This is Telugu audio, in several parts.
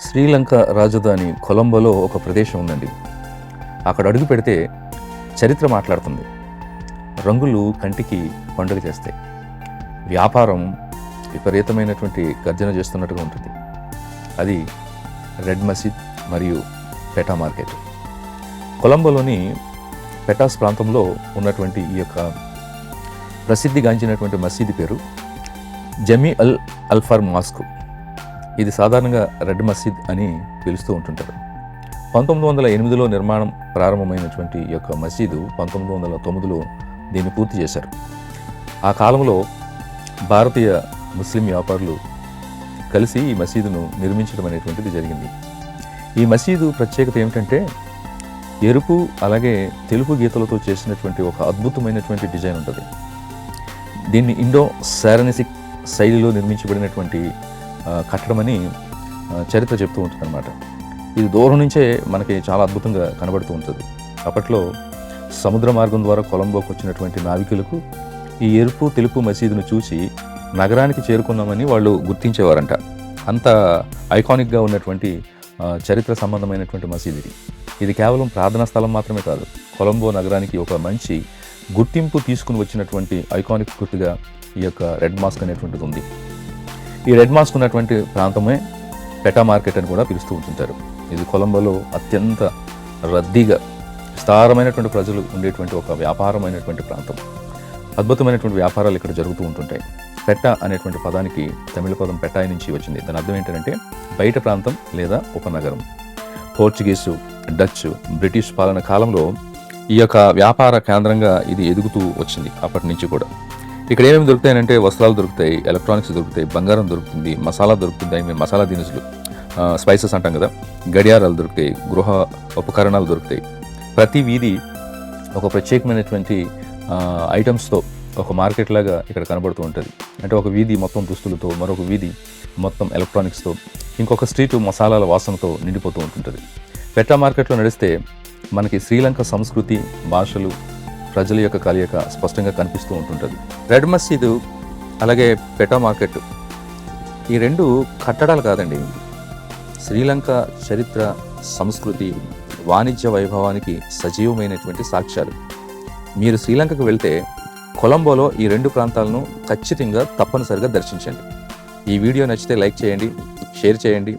శ్రీలంక రాజధాని కొలంబోలో ఒక ప్రదేశం ఉందండి. అక్కడ అడుగు పెడితే చరిత్ర మాట్లాడుతుంది. రంగులు కంటికి పండుగ చేస్తాయి. వ్యాపారం విపరీతమైనటువంటి గర్జన చేస్తున్నట్టుగా ఉంటుంది. అది రెడ్ మసీద్ మరియు పెటా మార్కెట్. కొలంబోలోని పెటాస్ ప్రాంతంలో ఉన్నటువంటి ఈ యొక్క ప్రసిద్ధిగాంచినటువంటి మసీదు పేరు జమీ అల్ అల్ఫర్ మాస్క్. ఇది సాధారణంగా రెడ్ మసీద్ అని పిలుస్తూ ఉంటుంటారు. 1908లో నిర్మాణం ప్రారంభమైనటువంటి ఈ యొక్క మసీదు 1909లో దీన్ని పూర్తి చేశారు. ఆ కాలంలో భారతీయ ముస్లిం వ్యాపారులు కలిసి ఈ మసీదును నిర్మించడం అనేటువంటిది జరిగింది. ఈ మసీదు ప్రత్యేకత ఏమిటంటే ఎరుపు అలాగే తెలుపు గీతలతో చేసినటువంటి ఒక అద్భుతమైనటువంటి డిజైన్ ఉంటుంది. దీన్ని ఇండో సారనిసిక్ శైలిలో నిర్మించబడినటువంటి కట్టడమని చరిత్ర చెప్తూ ఉంటుంది అన్నమాట. ఇది దూరం నుంచే మనకి చాలా అద్భుతంగా కనబడుతూ ఉంటుంది. అప్పట్లో సముద్ర మార్గం ద్వారా కొలంబోకు వచ్చినటువంటి నావికులకు ఈ ఎరుపు తెలుపు మసీదును చూసి నగరానికి చేరుకున్నామని వాళ్ళు గుర్తించేవారంట. అంత ఐకానిక్గా ఉన్నటువంటి చరిత్ర సంబంధమైనటువంటి మసీదు ఇది. ఇది కేవలం ప్రార్థనా స్థలం మాత్రమే కాదు, కొలంబో నగరానికి ఒక మంచి గుర్తింపు తీసుకుని వచ్చినటువంటి ఐకానిక్ గుర్తుగా ఈ యొక్క రెడ్ మాస్క్ అనేటువంటిది ఉంది. ఈ రెడ్ మాస్క్ ఉన్నటువంటి ప్రాంతమే పెటా మార్కెట్ అని కూడా పిలుస్తూ ఉంటుంటారు. ఇది కొలంబోలో అత్యంత రద్దీగా విస్తారమైనటువంటి ప్రజలు ఉండేటువంటి ఒక వ్యాపారమైనటువంటి ప్రాంతం. అద్భుతమైనటువంటి వ్యాపారాలు ఇక్కడ జరుగుతూ ఉంటుంటాయి. పెటా అనేటువంటి పదానికి తమిళ పదం పెటాయి నుంచి వచ్చింది. దాని అర్థం ఏంటంటే బయట ప్రాంతం లేదా ఉపనగరం. పోర్చుగీసు, డచ్, బ్రిటిష్ పాలన కాలంలో ఈ యొక్క వ్యాపార కేంద్రంగా ఇది ఎదుగుతూ వచ్చింది. అప్పటి నుంచి కూడా ఇక్కడ ఏమేమి దొరుకుతాయంటే వస్త్రాలు దొరుకుతాయి, ఎలక్ట్రానిక్స్ దొరుకుతాయి, బంగారం దొరుకుతుంది, మసాలా దొరుకుతుంది, మసాలా దినుసులు, స్పైసెస్ అంటాం కదా, గడియారాలు దొరుకుతాయి, గృహ ఉపకరణాలు దొరుకుతాయి. ప్రతి వీధి ఒక ప్రత్యేకమైనటువంటి ఐటమ్స్తో ఒక మార్కెట్ లాగా ఇక్కడ కనబడుతూ ఉంటుంది. అంటే ఒక వీధి మొత్తం దుస్తులతో, మరొక వీధి మొత్తం ఎలక్ట్రానిక్స్తో, ఇంకొక స్ట్రీటు మసాలాల వాసనతో నిండిపోతూ ఉంటుంటుంది. పెటా మార్కెట్లో నడిస్తే మనకి శ్రీలంక సంస్కృతి, భాషలు, ప్రజల యొక్క కలయిక స్పష్టంగా కనిపిస్తూ ఉంటుంటుంది. రెడ్ మసీదు అలాగే పెటా మార్కెట్ ఈ రెండు కట్టడాలు కాదండి, శ్రీలంక చరిత్ర, సంస్కృతి, వాణిజ్య వైభవానికి సజీవమైనటువంటి సాక్ష్యాలు. మీరు శ్రీలంకకు వెళ్తే కొలంబోలో ఈ రెండు ప్రాంతాలను ఖచ్చితంగా తప్పనిసరిగా దర్శించండి. ఈ వీడియో నచ్చితే లైక్ చేయండి, షేర్ చేయండి.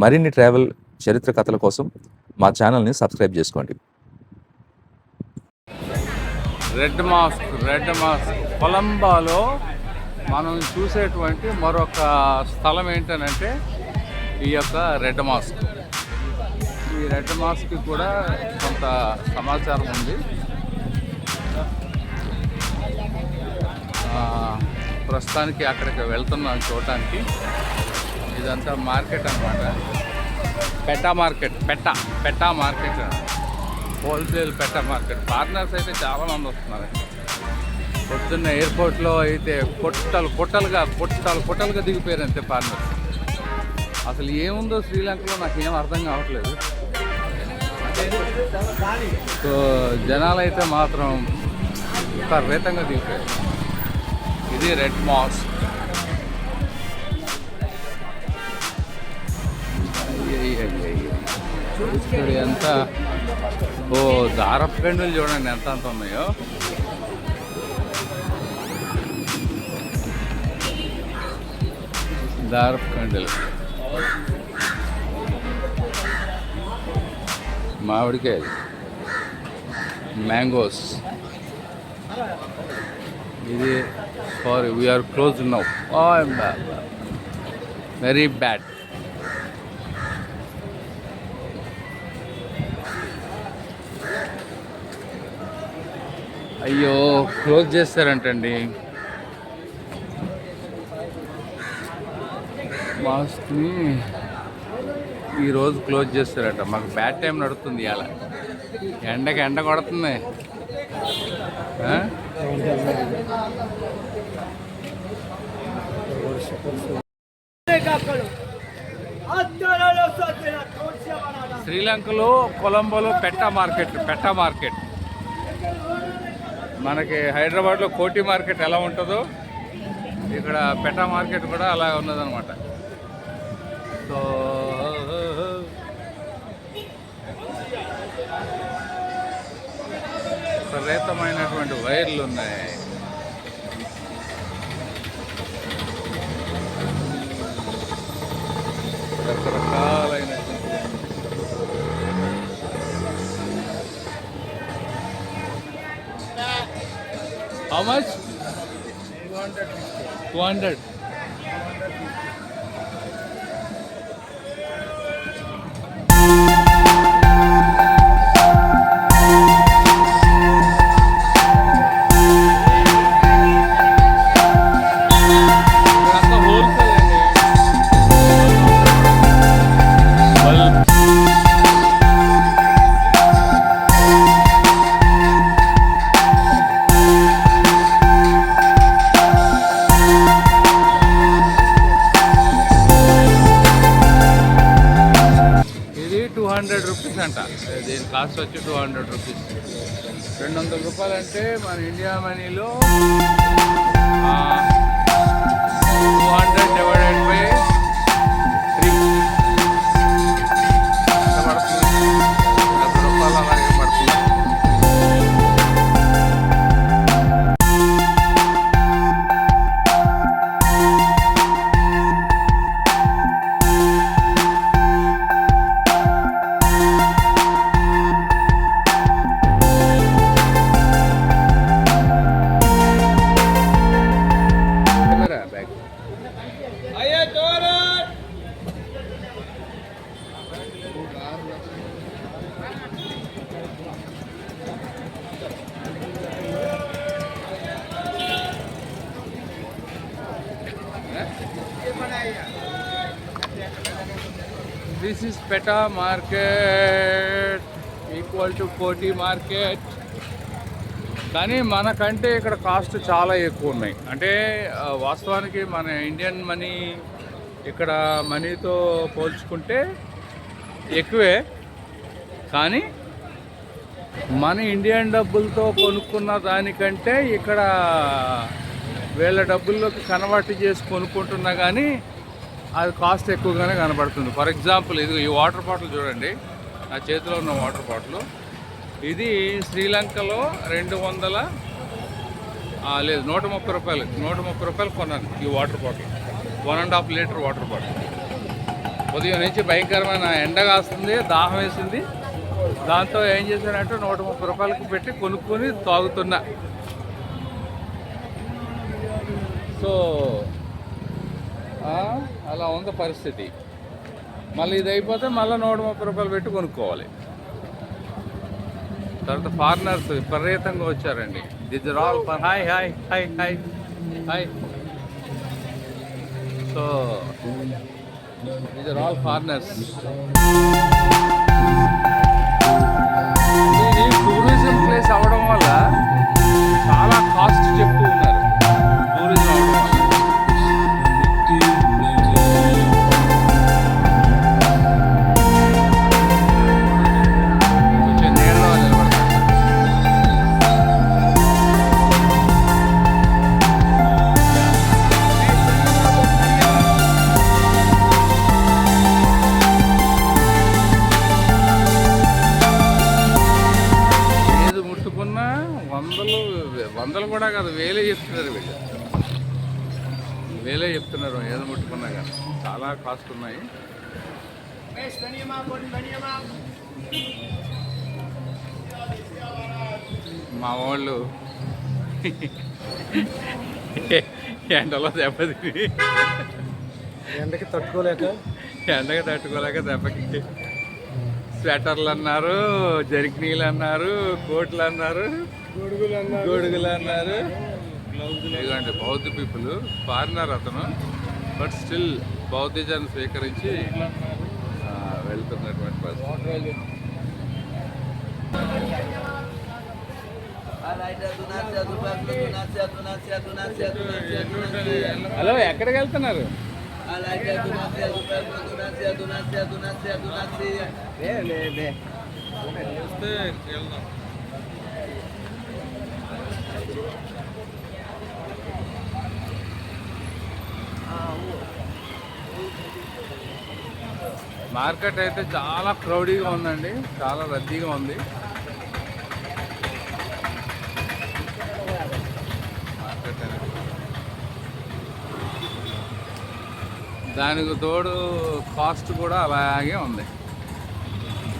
మరిన్ని ట్రావెల్ చరిత్ర కథల కోసం మా ఛానల్ని సబ్స్క్రైబ్ చేసుకోండి. రెడ్ మాస్క్ కొలంబోలో మనం చూసేటువంటి మరొక స్థలం ఏంటనంటే ఈ యొక్క రెడ్ మాస్క్. ఈ రెడ్ మాస్క్కి కూడా కొంత సమాచారం ఉంది. ప్రస్తుతానికి అక్కడికి వెళ్తున్నాం చూడటానికి. ఇదంతా మార్కెట్ అన్నమాట. Petha market wholesale petha market. Foreigners అయితే చాలామంది వస్తున్నారు. పొద్దున్న ఎయిర్పోర్ట్లో అయితే కొట్టలుగా దిగిపోయారు అంతే ఫారినర్స్. అసలు ఏముందో శ్రీలంకలో నాకేం అర్థం కావట్లేదు. సో జనాలు అయితే మాత్రం విపరీతంగా దిగిపోయారు. ఇది రెడ్ మాస్క్. చూడు ఎంత, ఓ దారపు గండులు చూడండి ఎంత ఉన్నాయో. దారపు గండులు, మామిడికాయలు, మ్యాంగోస్. ఇది sorry, we are close now. Very bad. అయ్యో, క్లోజ్ చేస్తారంటండి మాస్క్ని. ఈరోజు క్లోజ్ చేస్తారట. మాకు బ్యాడ్ టైం నడుస్తుంది ఇవాళ. ఎండ కొడుతుంది. శ్రీలంకలో కొలంబోలో పెటా మార్కెట్. మనకి హైదరాబాద్లో కోటి మార్కెట్ ఎలా ఉంటుందో ఇక్కడ పెటా మార్కెట్ కూడా అలా ఉన్నదన్నమాట. సో విపరీతమైనటువంటి వైర్లు ఉన్నాయి. రకరకాలైనటువంటి హౌ మచ్ 200. ఇదంతా హోల్సేల్ అండి. బల్బ్ ఇది 200 రూపీస్ అంట. దీని కాస్ట్ వచ్చి 200 రూపీస్. 200 రూపాయలు అంటే మన ఇండియా మనీలో 200 డివైడెడ్ బై 3 ఎంత పడుతుంది? 10 రూపాయలు అలాగే పడుతుంది. Camera bag. This is Peta market equal to Koti market. కానీ మనకంటే ఇక్కడ కాస్ట్ చాలా ఎక్కువ ఉన్నాయి. అంటే వాస్తవానికి మన ఇండియన్ మనీ ఇక్కడ మనీతో పోల్చుకుంటే ఎక్కువే. కానీ మన ఇండియన్ డబ్బులతో కొనుక్కున్న దానికంటే ఇక్కడ వీళ్ళ డబ్బుల్లోకి కన్వర్ట్ చేసి కొనుక్కుంటున్నా కానీ అది కాస్ట్ ఎక్కువగానే కనబడుతుంది. ఫర్ ఎగ్జాంపుల్ ఇది ఈ వాటర్ బాటిల్ చూడండి, నా చేతిలో ఉన్న వాటర్ బాటిల్. ఇది శ్రీలంకలో 200 లేదు 130 రూపాయలు 130 రూపాయలు కొన్నాను ఈ water bottle. 1.5 litre water bottle. ఉదయం నుంచి భయంకరమైన ఎండ కాస్తుంది, దాహం వేసింది. దాంతో ఏం చేశానంటే 130 రూపాయలకు పెట్టి కొనుక్కొని తాగుతున్నా. సో అలా ఉంది పరిస్థితి. మళ్ళీ ఇది అయిపోతే మళ్ళీ 130 రూపాయలు పెట్టి కొనుక్కోవాలి. తర్వాత ఫారినర్స్ విపరీతంగా వచ్చారండి. This are all for hi hi hi hi hi. So this are all foreigners. ఇది టూరిజం ప్లేస్ అవ్వడం వల్ల చాలా కాస్ట్ చెప్తూ ఉన్నారు. టూరిజం అవ్వడం వల్ల కొంచెం నీడలో నిలబడతారు. ఏది ముట్టుకున్నా వందలు కూడా కాదు, వేలే చెప్తున్నారు వీళ్ళు. వేలే చెప్తున్నారు ఏదో ముట్టుకున్నా కానీ. చాలా కాస్ట్ ఉన్నాయి. మా వాళ్ళు ఎండలో దెబ్బతిని ఎండకి తట్టుకోలేక దెబ్బకి స్వెటర్లు అన్నారు, జర్కినీలు అన్నారు, కోట్లు అన్నారు, గొడుగులు అన్నారు. ఇదిగోండి బౌద్ధ పీపుల్, ఫారినర్ అతను, బట్ స్టిల్ బౌద్ధిజాన్ని స్వీకరించి వెళ్తున్నటువంటి పరిస్థితి. హలో, ఎక్కడికి వెళ్తున్నారు? మార్కెట్ అయితే చాలా క్రౌడీగా ఉందండి, చాలా రద్దీగా ఉంది. దానికి తోడు కాస్ట్ కూడా అలాగే ఉంది,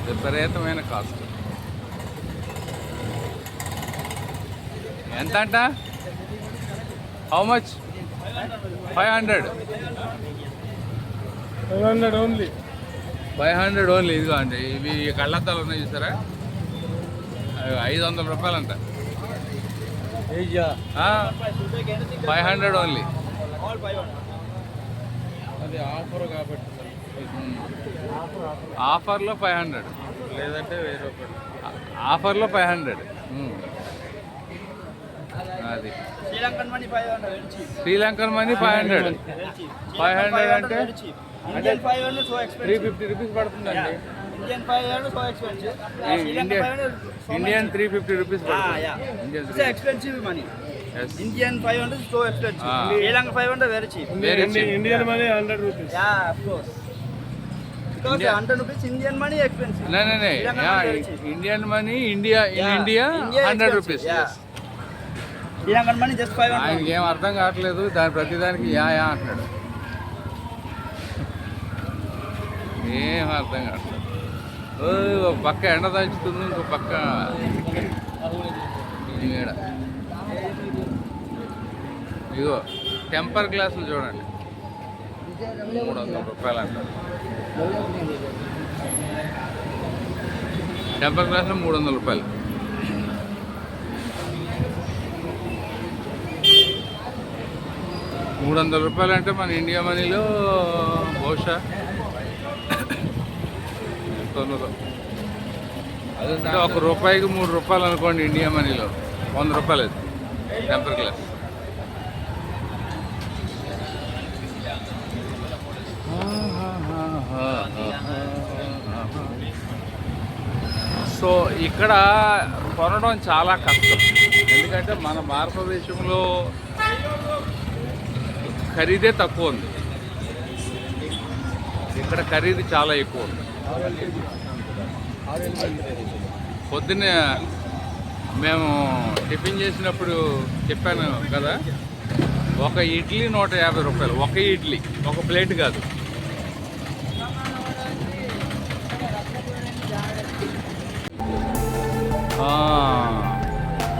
విపరీతమైన కాస్ట్. ఎంత అంట? How much? 500. 500 ఓన్లీ. 500 ఓన్లీ. ఇదిగో అండి, ఇవి కళ్ళద్దాలు ఉన్నాయి చూసారా, 500 రూపాయలంట. 500 ఓన్లీ. అది ఆఫర్ కాబట్టి ఆఫర్లో 500, లేదంటే 1000 రూపాయలు. ఆఫర్లో 500. అది శ్రీలంకన్ మనీ 500 శ్రీలంకన్ మనీ 500. 500 అంటే ఇండియన్ 500 సో ఎక్స్పెన్సివ్. 350 రూపీస్ పడుతుందండి. Indian 500 so expensive. Indian 350 rupees పడుతుంది. Indian It's expensive money. Yes. Indian 500 is so expensive. Sri Lanka 500 very cheap. Very cheap. Indian money 100 rupees. Yeah, of course. Because India- 100 rupees Indian money expensive. No. Sri Lankan money very cheap. Indian money India Yeah. India India 100 expensive. Rupees. Yeah. Sri Lankan money just 500. ఆయనకి ఏం అర్థం కావట్లేదు, దాని ప్రతిదానికి యా అంటున్నాడు. ఏం అర్థం కావట్లేదు. ఒక పక్క ఎండ దంచుతుంది, ఇంకో పక్క ఈడ. ఇగో టెంపర్ గ్లాసులు చూడండి, 300 రూపాయలు అంటారు. టెంపర్ గ్లాసులు 300 రూపాయలు. $300 అంటే మన ఇండియా మనీలో బహుశా అంటే ఒక రూపాయికి 3 రూపాయలు అనుకోండి. ఇండియా మనీలో 100 రూపాయలు అది టెంపర్ గ్లాస్. సో ఇక్కడ కొనడం చాలా కష్టం, ఎందుకంటే మన భారతదేశంలో ఖరీదే తక్కువ ఉంది, ఇక్కడ ఖరీదు చాలా ఎక్కువ ఉంది. పొద్దున్నే మేము టిఫిన్ చేసినప్పుడు చెప్పాను కదా, ఒక ఇడ్లీ 150 రూపాయలు. ఒక ఇడ్లీ, ఒక ప్లేట్ కాదు.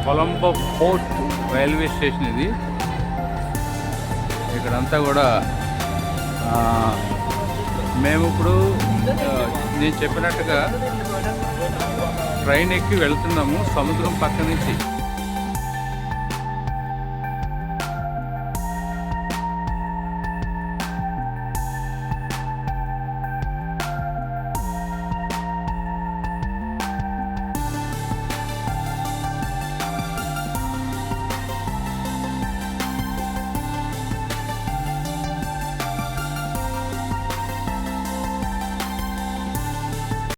కొలంబో పోర్ట్ రైల్వే స్టేషన్ ఇది. ఇక్కడంతా కూడా మేము ఇప్పుడు నేను చెప్పినట్టుగా ట్రైన్ ఎక్కి వెళ్తున్నాము సముద్రం పక్క నుంచి.